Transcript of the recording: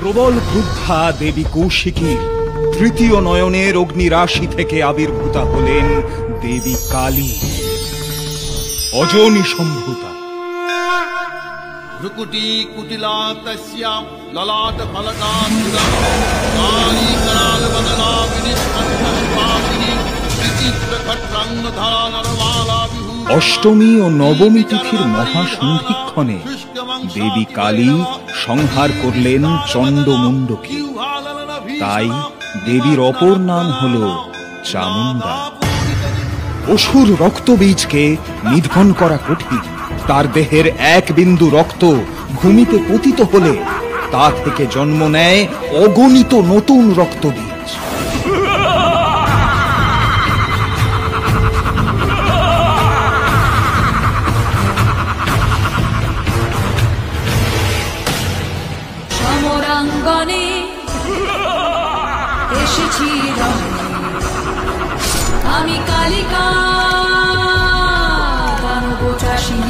প্রবল ক্রুদ্ধা দেবী কৌশিকীর তৃতীয় নয়নের অগ্নিরাশি থেকে আবির্ভূতা হলেন দেবী কালী, অজনী সম্ভূতা। ভ্রুকুটি কুটিলা তস্যাম ললাট ফলকাসুরম কালী করাল বদনা বিনিষ্কণ্ঠ সুভাষিনী বিচিত্র খট্রাঙ্গ ধরা নরমালা বিহু। অষ্টমী ও নবমী তিথির মহাসন্ধিক্ষণে দেবী কালী সংহার করলেন চণ্ডমুণ্ডকে। তাই দেবীর অপর নাম হল চামুণ্ডা। অসুর রক্তবীজকে নিধন করা কঠিন। তার দেহের এক বিন্দু রক্ত ভূমিতে পতিত হলে তা থেকে জন্ম নেয় অগণিত নতুন রক্তবীজ। সমরাঙ্গনে এসেছি আমি কালিকা দানবচাষী।